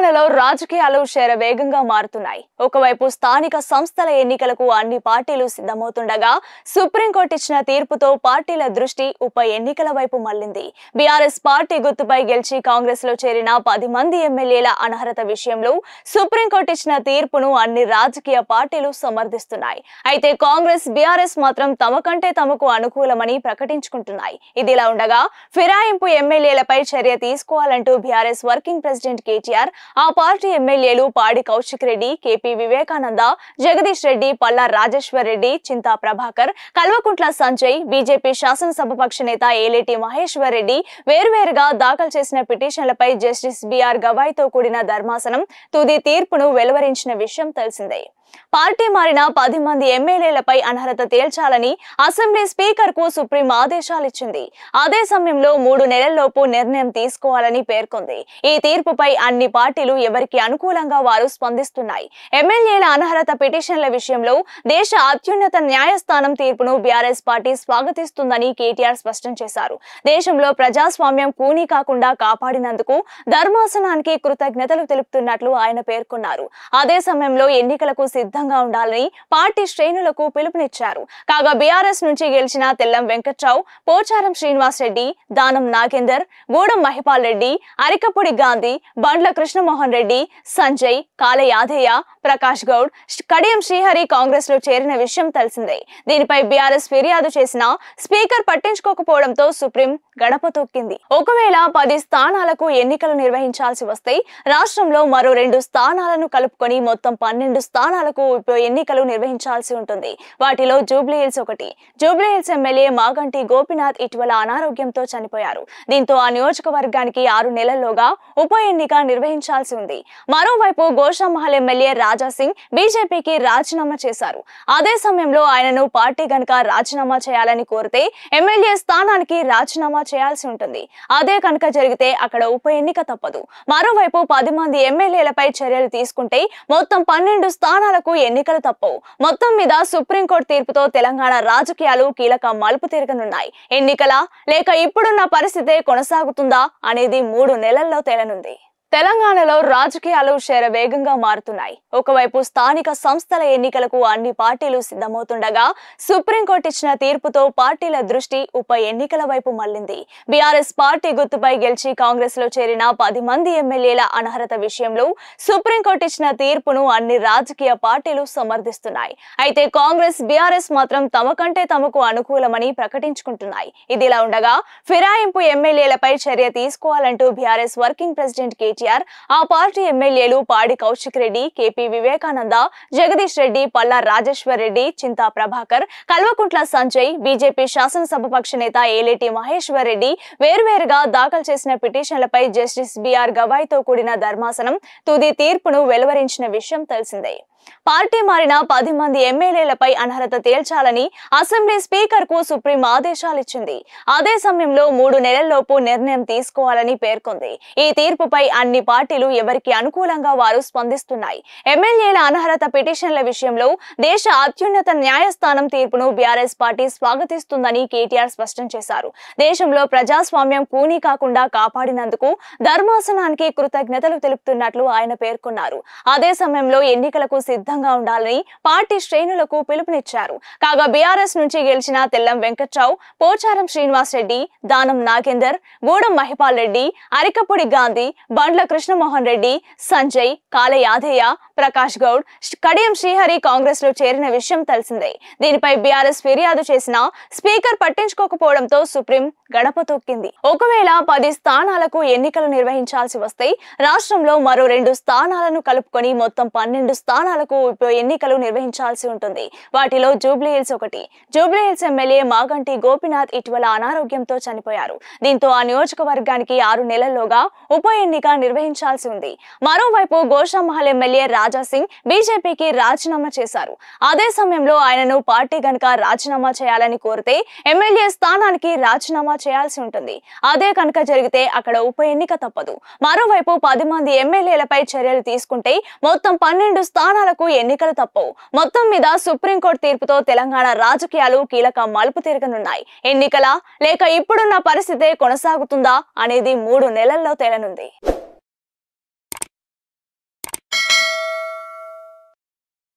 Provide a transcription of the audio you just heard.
తెలంగాణలో రాజకీయాలు శరవేగంగా మారుతున్నాయి. ఒకవైపు స్థానిక సంస్థల ఎన్నికలకు అన్ని పార్టీలు సిద్ధమవుతుండగా సుప్రీంకోర్టు ఇచ్చిన తీర్పుతో పార్టీల దృష్టి ఉప ఎన్నికల వైపు మళ్లింది. బీఆర్ఎస్ పార్టీ గుర్తుపై గెలిచి కాంగ్రెస్ లో చేరిన 10 మంది ఎమ్మెల్యేల అనర్హత విషయంలో సుప్రీంకోర్టు ఇచ్చిన తీర్పును అన్ని రాజకీయ పార్టీలు సమర్థిస్తున్నాయి. అయితే కాంగ్రెస్, బీఆర్ఎస్ మాత్రం తమకంటే తమకు అనుకూలమని ప్రకటించుకుంటున్నాయి. ఇదిలా ఉండగా ఫిరాయింపు ఎమ్మెల్యేలపై చర్య తీసుకోవాలంటూ బీఆర్ఎస్ వర్కింగ్ ప్రెసిడెంట్ కేటీఆర్, ఆ పార్టీ ఎమ్మెల్యేలు పాడి కౌశిక్ రెడ్డి, కేపీ వివేకానంద, జగదీష్ రెడ్డి, పల్లా రాజేశ్వర్ రెడ్డి, చింతా ప్రభాకర్, కల్వకుంట్ల సంజయ్, బీజేపీ శాసనసభాపక్ష నేత ఏలేటి మహేశ్వర్ రెడ్డి వేర్వేరుగా దాఖలు చేసిన పిటిషన్లపై జస్టిస్ బిఆర్ గవాయ్తో కూడిన ధర్మాసనం తుది తీర్పును వెలువరించిన విషయం తెలిసిందే. పార్టీ మారిన 10 మంది ఎమ్మెల్యేలపై అనర్హత తేల్చాలని అసెంబ్లీ స్పీకర్ కు సుప్రీం ఆదేశాలిచ్చింది. అదే సమయంలో 3 నెలల్లోపు నిర్ణయం తీసుకోవాలని పేర్కొంది. ఈ తీర్పుపై అన్ని పార్టీలు ఎవరికి అనుకూలంగా వారు స్పందిస్తున్నాయి. ఎమ్మెల్యేల అనర్హత పిటిషన్ల విషయంలో దేశ అత్యున్నత న్యాయస్థానం తీర్పును బీఆర్ఎస్ పార్టీ స్వాగతిస్తుందని కేటీఆర్ స్పష్టం చేశారు. దేశంలో ప్రజాస్వామ్యం కూనీ కాకుండా కాపాడినందుకు ధర్మాసనానికి కృతజ్ఞతలు తెలుపుతున్నట్లు ఆయన పేర్కొన్నారు. అదే సమయంలో ఎన్నికలకు సిద్ధంగా ఉండాలని పార్టీ శ్రేణులకు పిలుపునిచ్చారు. కాగా బీఆర్ఎస్ నుంచి గెలిచిన తెల్లం వెంకట్రావు, పోచారం శ్రీనివాస్ రెడ్డి, దానం నాగేందర్, గూడెం మహిపాల్ రెడ్డి, అరికపూడి గాంధీ, బండ్ల కృష్ణమోహన్ రెడ్డి, సంజయ్, కాల యాదయ్య, ప్రకాష్ గౌడ్, కడియం శ్రీహరి కాంగ్రెస్ లో చేరిన విషయం తెలిసిందే. దీనిపై బీఆర్ఎస్ ఫిర్యాదు చేసినా స్పీకర్ పట్టించుకోకపోవడంతో సుప్రీం గడప తొక్కింది. ఒకవేళ 10 స్థానాలకు ఎన్నికలు నిర్వహించాల్సి వస్తే రాష్ట్రంలో మరో 2 స్థానాలను కలుపుకొని మొత్తం 12 స్థానాలకు ఉప ఎన్నికలు నిర్వహించాల్సి ఉంటుంది. వాటిలో జూబ్లీహిల్స్ ఒకటి. జూబ్లీహిల్స్ ఎమ్మెల్యే మాగంటి గోపీనాథ్ ఇటీవల అనారోగ్యంతో చనిపోయారు. దీంతో ఆ నియోజకవర్గానికి 6 నెలల్లోగా ఉప ఎన్నిక నిర్వహించాల్సి ఉంది. మరోవైపు గోషామహల్ ఎమ్మెల్యే రాజాసింగ్ బీజేపీకి రాజీనామా చేశారు. అదే సమయంలో ఆయనను పార్టీ గనుక రాజీనామా చేయాలని కోరితే ఎమ్మెల్యే స్థానానికి రాజీనామా చేయాల్సి ఉంటుంది. అదే కనుక జరిగితే అక్కడ ఉప ఎన్నిక తప్పదు. మరోవైపు 10 మంది ఎమ్మెల్యేలపై చర్యలు తీసుకుంటే మొత్తం 12 స్థానాలకు ఎన్నికలు తప్పవు. మొత్తం మీద సుప్రీంకోర్టు తీర్పుతో తెలంగాణ రాజకీయాలు కీలక మలుపు తిరగనున్నాయి. ఎన్నికలా లేక ఇప్పుడున్న పరిస్థితే కొనసాగుతుందా అనేది 3 నెలల్లో తేలనుంది. తెలంగాణలో రాజకీయాలు శరవేగంగా మారుతున్నాయి. ఒకవైపు స్థానిక సంస్థల ఎన్నికలకు అన్ని పార్టీలు సిద్ధమవుతుండగా సుప్రీంకోర్టు ఇచ్చిన తీర్పుతో పార్టీల దృష్టి ఉప ఎన్నికల వైపు మళ్లింది. బీఆర్ఎస్ పార్టీ గుర్తుపై గెలిచి కాంగ్రెస్ లో చేరిన 10 మంది ఎమ్మెల్యేల అనర్హత విషయంలో సుప్రీంకోర్టు ఇచ్చిన తీర్పును అన్ని రాజకీయ పార్టీలు సమర్థిస్తున్నాయి. అయితే కాంగ్రెస్, బీఆర్ఎస్ మాత్రం తమకంటే తమకు అనుకూలమని ప్రకటించుకుంటున్నాయి. ఇదిలా ఉండగా ఫిరాయింపు ఎమ్మెల్యేలపై చర్య తీసుకోవాలంటూ బీఆర్ఎస్ వర్కింగ్ ప్రెసిడెంట్ కేటీఆర్, ఆ పార్టీ ఎమ్మెల్యేలు పాడి కౌశిక్ రెడ్డి, కేపీ వివేకానంద, జగదీష్ రెడ్డి, పల్లా రాజేశ్వర్ రెడ్డి, చింతా ప్రభాకర్, కల్వకుంట్ల సంజయ్, బీజేపీ శాసనసభాపక్ష నేత ఏలేటి మహేశ్వర్ రెడ్డి వేర్వేరుగా దాఖలు చేసిన పిటిషన్లపై జస్టిస్ బిఆర్ గవాయ్తో కూడిన ధర్మాసనం తుది తీర్పును వెలువరించిన విషయం తెలిసిందే. పార్టీ మారిన 10 మంది ఎమ్మెల్యేలపై అనర్హత తేల్చాలని అసెంబ్లీ స్పీకర్ కు సుప్రీం ఆదేశాలిచ్చింది. అదే సమయంలో 3 నెలల్లోపు నిర్ణయం తీసుకోవాలని పేర్కొంది. ఈ తీర్పుపై అన్ని పార్టీలు ఎవరికి అనుకూలంగా వారు స్పందిస్తున్నాయి. ఎమ్మెల్యేల అనర్హత పిటిషన్ల విషయంలో దేశ అత్యున్నత న్యాయస్థానం తీర్పును బీఆర్ఎస్ పార్టీ స్వాగతిస్తుందని కేటీఆర్ స్పష్టం చేశారు. దేశంలో ప్రజాస్వామ్యం కూనీ కాకుండా కాపాడినందుకు ధర్మాసనానికి కృతజ్ఞతలు తెలుపుతున్నట్లు ఆయన పేర్కొన్నారు. అదే సమయంలో ఎన్నికలకు సిద్ధంగా ఉండాలని పార్టీ శ్రేణులకు పిలుపునిచ్చారు. కాగా బీఆర్ఎస్ నుంచి గెలిచిన తెల్లం వెంకట్రావు, పోచారం శ్రీనివాస్ రెడ్డి, దానం నాగేందర్, గూడెం మహిపాల్ రెడ్డి, అరికపూడి గాంధీ, బండ్ల కృష్ణమోహన్ రెడ్డి, సంజయ్, కాల యాదయ్య, ప్రకాష్ గౌడ్, కడియం శ్రీహరి కాంగ్రెస్ లో చేరిన విషయం తెలిసిందే. దీనిపై బీఆర్ఎస్ ఫిర్యాదు చేసినా స్పీకర్ పట్టించుకోకపోవడంతో సుప్రీం గడప తొక్కింది. ఒకవేళ 10 స్థానాలకు ఎన్నికలు నిర్వహించాల్సి వస్తే రాష్ట్రంలో మరో 2 స్థానాలను కలుపుకొని మొత్తం 12 స్థానాలకు ఉప ఎన్నికలు నిర్వహించాల్సి ఉంటుంది. వాటిలో జూబ్లీహిల్స్ ఒకటి. జూబ్లీహిల్స్ ఎమ్మెల్యే మాగంటి గోపీనాథ్ ఇటీవల అనారోగ్యంతో చనిపోయారు. దీంతో ఆ నియోజకవర్గానికి 6 నెలల్లోగా ఉప ఎన్నిక నిర్వహించాల్సి ఉంది. మరోవైపు గోషామహల్ ఎమ్మెల్యే రాజాసింగ్ బీజేపీకి రాజీనామా చేశారు. అదే సమయంలో ఆయనను పార్టీ గనుక రాజీనామా చేయాలని కోరితే ఎమ్మెల్యే స్థానానికి రాజీనామా చేయాల్సి ఉంటుంది. అదే కనుక జరిగితే అక్కడ ఉప ఎన్నిక తప్పదు. మరోవైపు 10 మంది ఎమ్మెల్యేలపై చర్యలు తీసుకుంటే మొత్తం 12 స్థానాలకు ఎన్నికలు తప్పవు. మొత్తం మీద సుప్రీంకోర్టు తీర్పుతో తెలంగాణ రాజకీయాలు కీలక మలుపు తిరగనున్నాయి. ఎన్నికలా లేక ఇప్పుడున్న పరిస్థితే కొనసాగుతుందా అనేది 3 నెలల్లో తేలనుంది.